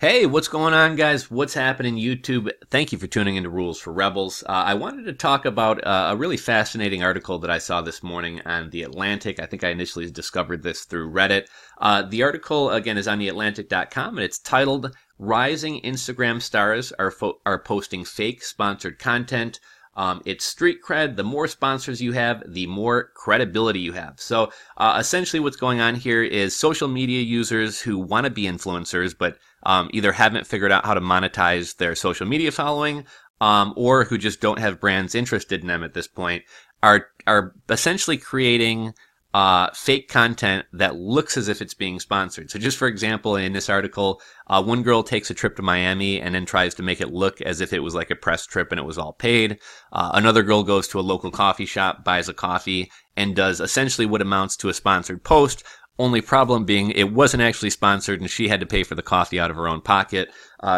Hey, what's going on, guys? What's happening, YouTube? Thank you for tuning into Rules for Rebels. I wanted to talk about a really fascinating article that I saw this morning on The Atlantic. I think I initially discovered this through Reddit. The article, again, is on theatlantic.com, and it's titled, Rising Instagram Stars are Posting Fake Sponsored Content. It's street cred. The more sponsors you have, the more credibility you have. So essentially what's going on here is social media users who want to be influencers, but either haven't figured out how to monetize their social media following, or who just don't have brands interested in them at this point, are essentially creating fake content that looks as if it's being sponsored. So just for example, in this article, one girl takes a trip to Miami and then tries to make it look as if it was like a press trip and it was all paid. Another girl goes to a local coffee shop, buys a coffee, and does essentially what amounts to a sponsored post. Only problem being it wasn't actually sponsored and she had to pay for the coffee out of her own pocket.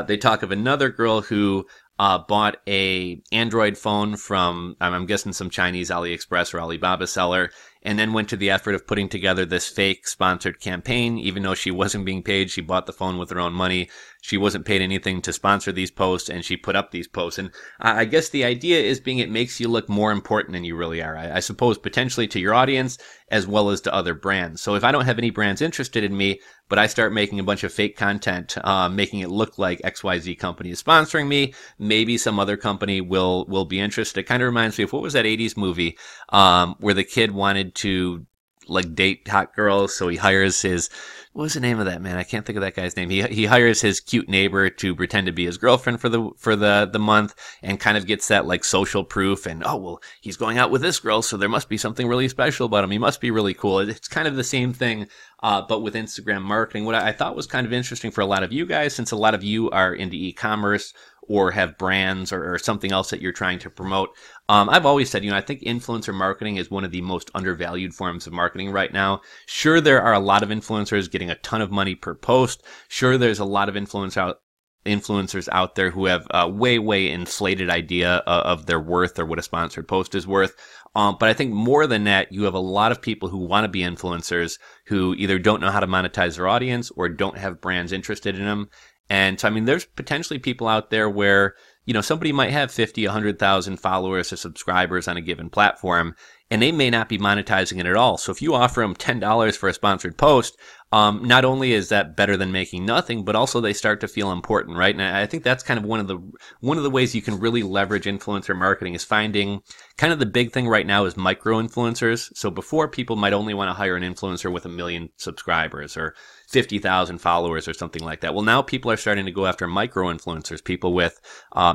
They talk of another girl who bought a Android phone from, I'm guessing, some Chinese AliExpress or Alibaba seller, and then went to the effort of putting together this fake sponsored campaign. Even though she wasn't being paid, she bought the phone with her own money. She wasn't paid anything to sponsor these posts, and she put up these posts. And I guess the idea is being it makes you look more important than you really are. I suppose potentially to your audience as well as to other brands. So if I don't have any brands interested in me, but I start making a bunch of fake content, making it look like XYZ company is sponsoring me, maybe some other company will be interested. It kind of reminds me of, what was that 80s movie where the kid wanted to like date hot girls, so he hires his, what was the name of that, man? I can't think of that guy's name. He hires his cute neighbor to pretend to be his girlfriend for the month, and kind of gets that like social proof, and oh well, he's going out with this girl, so there must be something really special about him. He must be really cool. It's kind of the same thing, but with Instagram marketing. What I thought was kind of interesting for a lot of you guys, since a lot of you are into e-commerce or have brands or something else that you're trying to promote. I've always said, I think influencer marketing is one of the most undervalued forms of marketing right now. Sure, there are a lot of influencers getting a ton of money per post. Sure, there's a lot of influencers out there who have a way inflated idea of their worth or what a sponsored post is worth. But I think more than that, you have a lot of people who want to be influencers who either don't know how to monetize their audience or don't have brands interested in them. And so, I mean, there's potentially people out there where, somebody might have 50, 100,000 followers or subscribers on a given platform, and they may not be monetizing it at all. So if you offer them $10 for a sponsored post, not only is that better than making nothing, but also they start to feel important, right? And I think that's kind of one of the ways you can really leverage influencer marketing, is finding kind of the big thing right now is micro influencers. So before, people might only want to hire an influencer with 1 million subscribers or 50,000 followers or something like that. Well, now people are starting to go after micro influencers, people with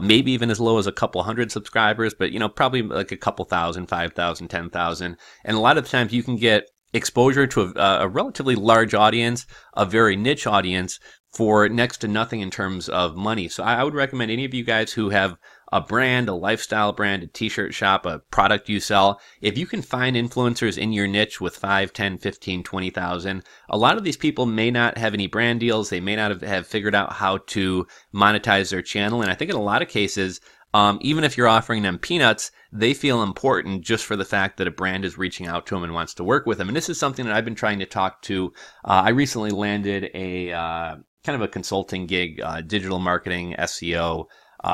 maybe even as low as a couple hundred subscribers, but probably like a couple thousand, 5,000, 10,000. And a lot of times you can get exposure to a relatively large audience, a very niche audience, for next to nothing in terms of money. So I would recommend any of you guys who have a brand, a lifestyle brand, a t-shirt shop, a product you sell, if you can find influencers in your niche with 5, 10, 15, 20,000, a lot of these people may not have any brand deals. They may not have figured out how to monetize their channel. And I think in a lot of cases, even if you're offering them peanuts, they feel important just for the fact that a brand is reaching out to them and wants to work with them. And this is something that I've been trying to talk to. I recently landed a kind of a consulting gig, digital marketing, SEO,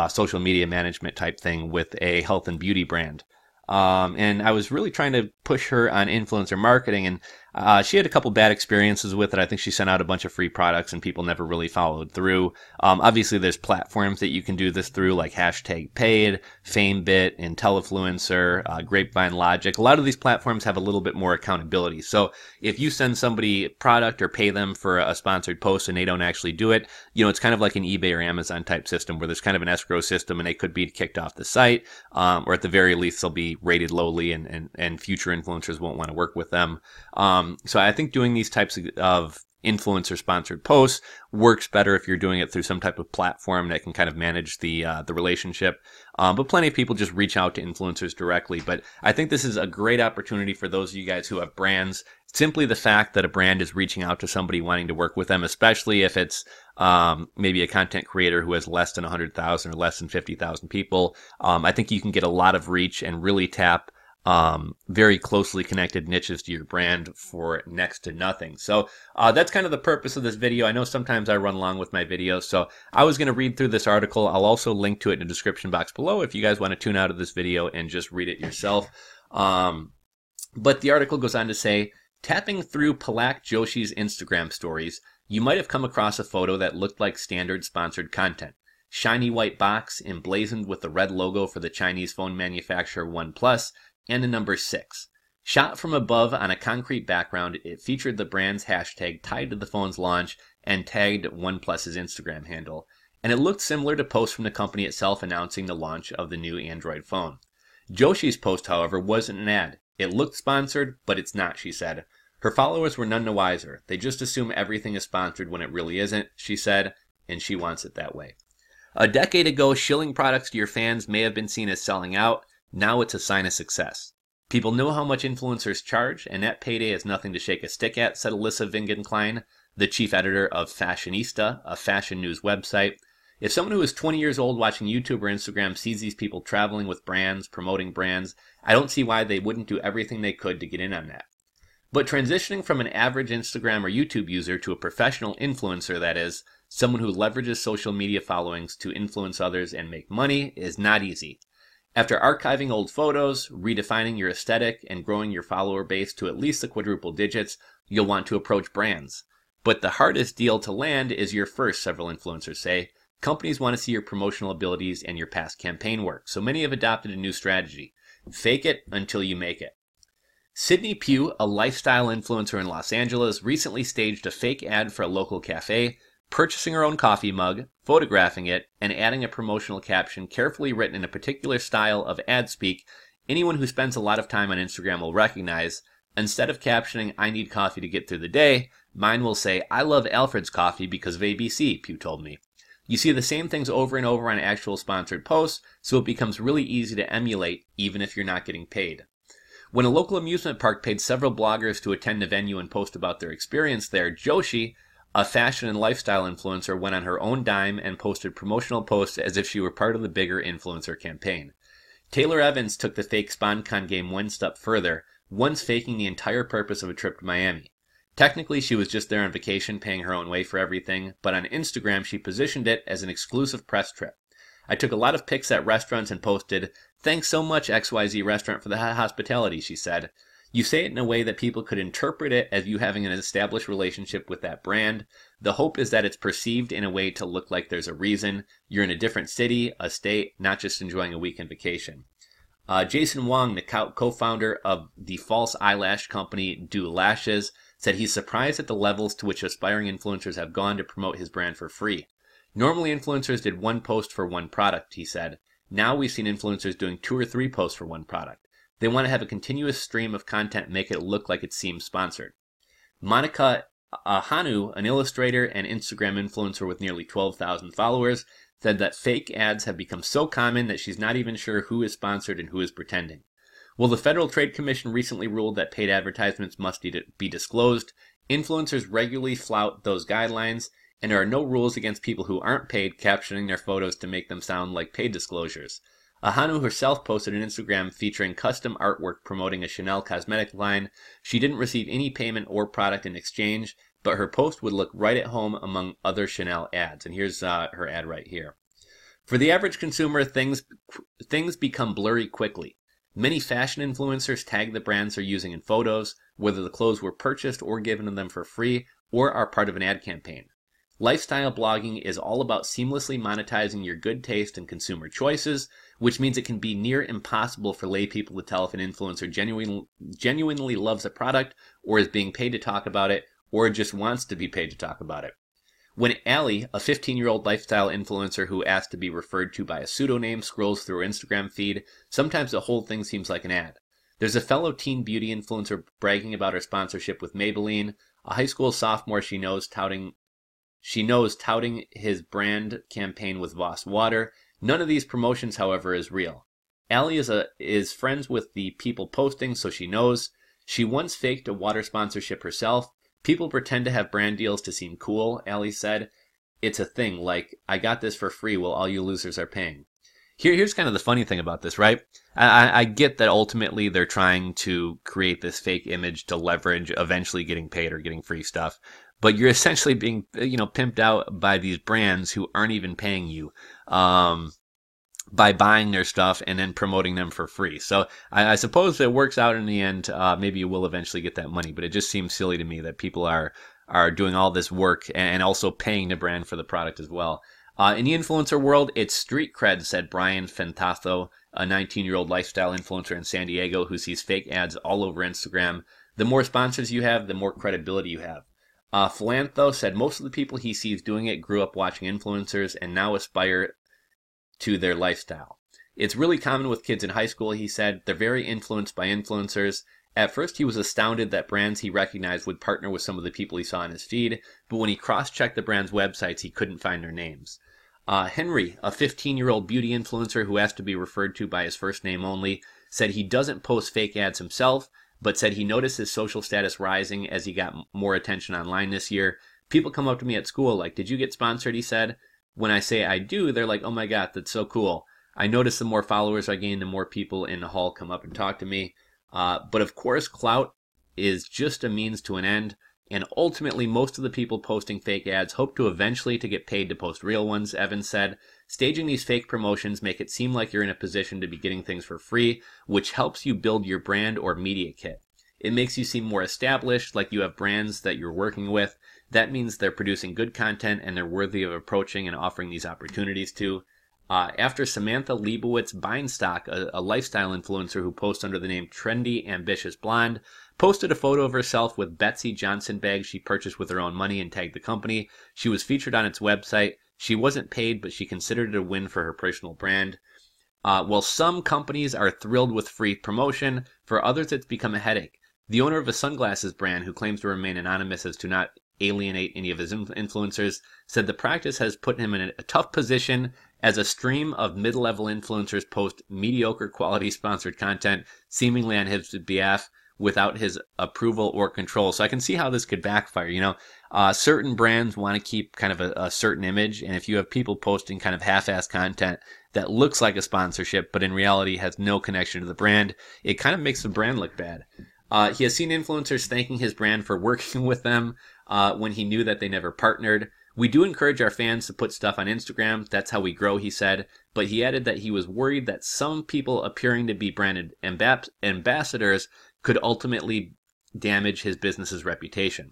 social media management type thing with a health and beauty brand. And I was really trying to push her on influencer marketing, and she had a couple bad experiences with it. I think she sent out a bunch of free products and people never really followed through. Obviously there's platforms that you can do this through, like #paid, FameBit, IntelliFluencer, Grapevine Logic. A lot of these platforms have a little bit more accountability. So if you send somebody a product or pay them for a sponsored post and they don't actually do it, it's kind of like an eBay or Amazon type system where there's kind of an escrow system and they could be kicked off the site, or at the very least they'll be rated lowly and future influencers won't want to work with them. So I think doing these types of influencer sponsored posts works better if you're doing it through some type of platform that can kind of manage the relationship. But plenty of people just reach out to influencers directly. But I think this is a great opportunity for those of you guys who have brands. Simply the fact that a brand is reaching out to somebody wanting to work with them, especially if it's maybe a content creator who has less than 100,000 or less than 50,000 people. I think you can get a lot of reach and really tap very closely connected niches to your brand for next to nothing. So that's kind of the purpose of this video. I know sometimes I run long with my videos, so I was going to read through this article. I'll also link to it in the description box below if you guys want to tune out of this video and just read it yourself. But the article goes on to say, tapping through Palak Joshi's Instagram stories, you might have come across a photo that looked like standard sponsored content. Shiny white box emblazoned with the red logo for the Chinese phone manufacturer OnePlus and the number 6. Shot from above on a concrete background, it featured the brand's hashtag tied to the phone's launch and tagged OnePlus's Instagram handle. And it looked similar to posts from the company itself announcing the launch of the new Android phone. Joshi's post, however, wasn't an ad. It looked sponsored, but it's not, she said. Her followers were none the wiser. They just assume everything is sponsored when it really isn't, she said, and she wants it that way. A decade ago, shilling products to your fans may have been seen as selling out. Now it's a sign of success. People know how much influencers charge, and that payday is nothing to shake a stick at, said Alyssa Vingan-Klein, the chief editor of Fashionista, a fashion news website. If someone who is 20 years old watching YouTube or Instagram sees these people traveling with brands, promoting brands, I don't see why they wouldn't do everything they could to get in on that. But transitioning from an average Instagram or YouTube user to a professional influencer, that is, someone who leverages social media followings to influence others and make money, is not easy. After archiving old photos, redefining your aesthetic, and growing your follower base to at least the quadruple digits, you'll want to approach brands. But the hardest deal to land is your first, several influencers say. Companies want to see your promotional abilities and your past campaign work, so many have adopted a new strategy. Fake it until you make it. Sydney Pugh, a lifestyle influencer in Los Angeles, recently staged a fake ad for a local cafe, purchasing her own coffee mug, photographing it, and adding a promotional caption carefully written in a particular style of ad speak anyone who spends a lot of time on Instagram will recognize. Instead of captioning, "I need coffee to get through the day," mine will say, "I love Alfred's coffee because of ABC," Pugh told me. You see the same things over and over on actual sponsored posts, so it becomes really easy to emulate, even if you're not getting paid. When a local amusement park paid several bloggers to attend the venue and post about their experience there, Joshi, a fashion and lifestyle influencer, went on her own dime and posted promotional posts as if she were part of the bigger influencer campaign. Taylor Evans took the fake SponCon game one step further, once faking the entire purpose of a trip to Miami. Technically, she was just there on vacation, paying her own way for everything, but on Instagram she positioned it as an exclusive press trip. I took a lot of pics at restaurants and posted, "Thanks so much XYZ restaurant for the hospitality," she said. You say it in a way that people could interpret it as you having an established relationship with that brand. The hope is that it's perceived in a way to look like there's a reason. You're in a different city, a state, not just enjoying a weekend vacation. Jason Wong, the co-founder of the false eyelash company Do Lashes, said he's surprised at the levels to which aspiring influencers have gone to promote his brand for free. Normally influencers did one post for one product, he said. Now we've seen influencers doing 2 or 3 posts for one product. They want to have a continuous stream of content, make it look like it seems sponsored. Monica Hanu, an illustrator and Instagram influencer with nearly 12,000 followers, said that fake ads have become so common that she's not even sure who is sponsored and who is pretending. Well, the Federal Trade Commission recently ruled that paid advertisements must be disclosed. Influencers regularly flout those guidelines, and there are no rules against people who aren't paid captioning their photos to make them sound like paid disclosures. Ahanu herself posted an Instagram featuring custom artwork promoting a Chanel cosmetic line. She didn't receive any payment or product in exchange, but her post would look right at home among other Chanel ads. And here's her ad right here. For the average consumer, things become blurry quickly. Many fashion influencers tag the brands they're using in photos, whether the clothes were purchased or given to them for free, or are part of an ad campaign. Lifestyle blogging is all about seamlessly monetizing your good taste and consumer choices, which means it can be near impossible for lay people to tell if an influencer genuinely loves a product, or is being paid to talk about it, or just wants to be paid to talk about it. When Allie, a 15-year-old lifestyle influencer who asked to be referred to by a pseudonym, scrolls through her Instagram feed, sometimes the whole thing seems like an ad. There's a fellow teen beauty influencer bragging about her sponsorship with Maybelline, a high school sophomore she knows touting his brand campaign with Voss Water. None of these promotions, however, is real. Allie is friends with the people posting, so she knows. She once faked a water sponsorship herself. People pretend to have brand deals to seem cool, Allie said. It's a thing, like, I got this for free while all you losers are paying. Here's kind of the funny thing about this, right? I get that ultimately they're trying to create this fake image to leverage eventually getting paid or getting free stuff. But you're essentially being, pimped out by these brands who aren't even paying you. By buying their stuff and then promoting them for free. So I suppose it works out in the end. Maybe you will eventually get that money, but it just seems silly to me that people are doing all this work and also paying the brand for the product as well. In the influencer world, it's street cred, said Brian Fentato, a 19-year-old lifestyle influencer in San Diego who sees fake ads all over Instagram. The more sponsors you have, the more credibility you have. Philantho said most of the people he sees doing it grew up watching influencers and now aspire to their lifestyle. It's really common with kids in high school, he said. They're very influenced by influencers. At first, he was astounded that brands he recognized would partner with some of the people he saw in his feed, but when he cross-checked the brand's websites, he couldn't find their names. Henry, a 15-year-old beauty influencer who asked to be referred to by his first name only, said he doesn't post fake ads himself, but said he noticed his social status rising as he got more attention online this year. People come up to me at school like, "Did you get sponsored?" he said. When I say I do, they're like, "Oh my God, that's so cool." I notice the more followers I gain, the more people in the hall come up and talk to me. But of course, clout is just a means to an end. And ultimately, most of the people posting fake ads hope to eventually to get paid to post real ones, Evans said. Staging these fake promotions make it seem like you're in a position to be getting things for free, which helps you build your brand or media kit. It makes you seem more established, like you have brands that you're working with. That means they're producing good content and they're worthy of approaching and offering these opportunities to. After Samantha Leibowitz Beinstock, a lifestyle influencer who posts under the name Trendy Ambitious Blonde, posted a photo of herself with Betsy Johnson bags she purchased with her own money and tagged the company. She was featured on its website. She wasn't paid, but she considered it a win for her personal brand. While some companies are thrilled with free promotion, for others it's become a headache. The owner of a sunglasses brand, who claims to remain anonymous as to not alienate any of his influencers, said the practice has put him in a tough position as a stream of mid-level influencers post mediocre quality sponsored content seemingly on his behalf without his approval or control. So I can see how this could backfire. Certain brands want to keep kind of a certain image, and if you have people posting kind of half-assed content that looks like a sponsorship but in reality has no connection to the brand, it kind of makes the brand look bad. He has seen influencers thanking his brand for working with them when he knew that they never partnered. "We do encourage our fans to put stuff on Instagram. That's how we grow," he said. But he added that he was worried that some people appearing to be branded ambassadors could ultimately damage his business's reputation.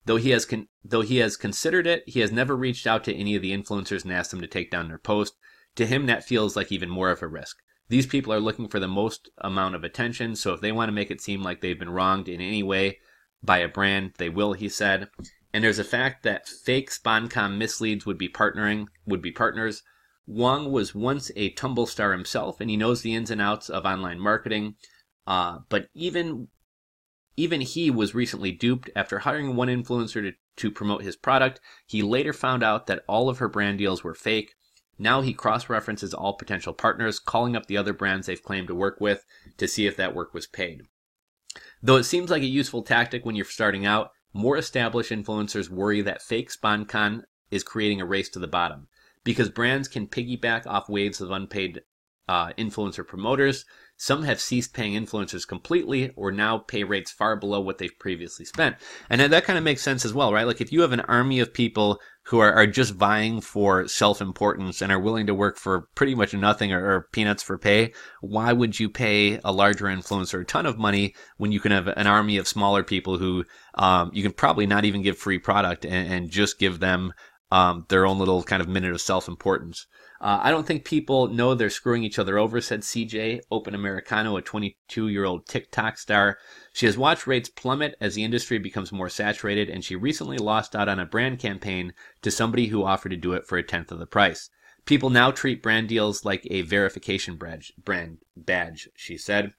Though he has considered it, he has never reached out to any of the influencers and asked them to take down their post. To him, that feels like even more of a risk. These people are looking for the most amount of attention, so if they want to make it seem like they've been wronged in any way by a brand, they will, he said. And there's a fact that fake SponCom misleads would be partners. Wong was once a tumble star himself, and he knows the ins and outs of online marketing. But even he was recently duped. After hiring one influencer to promote his product, he later found out that all of her brand deals were fake. Now he cross-references all potential partners, calling up the other brands they've claimed to work with to see if that work was paid. Though it seems like a useful tactic when you're starting out, more established influencers worry that fake SponCon is creating a race to the bottom, because brands can piggyback off waves of unpaid influencer promoters. Some have ceased paying influencers completely or now pay rates far below what they've previously spent. And that kind of makes sense as well, right? Like if you have an army of people who are just vying for self-importance and are willing to work for pretty much nothing or peanuts for pay, why would you pay a larger influencer a ton of money when you can have an army of smaller people who you can probably not even give free product and just give them their own little kind of minute of self-importance? I don't think people know they're screwing each other over, said CJ Open Americano, a 22-year-old TikTok star. She has watched rates plummet as the industry becomes more saturated, and she recently lost out on a brand campaign to somebody who offered to do it for a tenth of the price. People now treat brand deals like a verification brand badge, she said.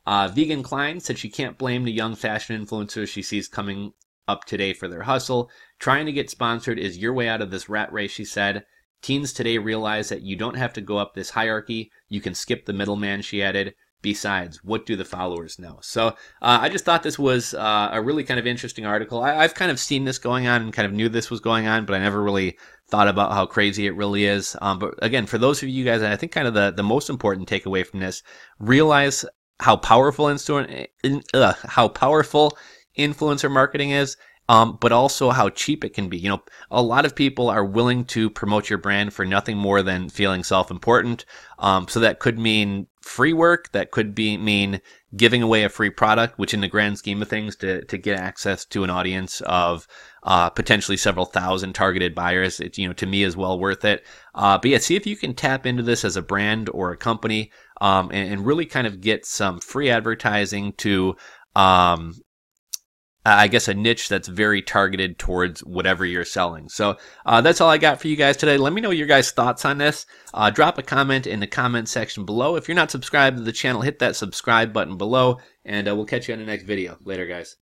Vegan Klein said she can't blame the young fashion influencers she sees coming up today for their hustle. Trying to get sponsored is your way out of this rat race, she said. Teens today realize that you don't have to go up this hierarchy. You can skip the middleman, she added. Besides, what do the followers know? So I just thought this was a really kind of interesting article. I've kind of seen this going on and kind of knew this was going on, but I never really thought about how crazy it really is. But again, for those of you guys, I think kind of the most important takeaway from this, realize how powerful how powerful influencer marketing is, but also how cheap it can be. A lot of people are willing to promote your brand for nothing more than feeling self-important. So that could mean free work. That could mean giving away a free product, which in the grand scheme of things, to get access to an audience of potentially several thousand targeted buyers, it, to me is well worth it. But yeah, see if you can tap into this as a brand or a company, and really kind of get some free advertising to, I guess, a niche that's very targeted towards whatever you're selling. So that's all I got for you guys today. Let me know your guys' thoughts on this. Drop a comment in the comment section below. If you're not subscribed to the channel, hit that subscribe button below, and we'll catch you on the next video. Later, guys.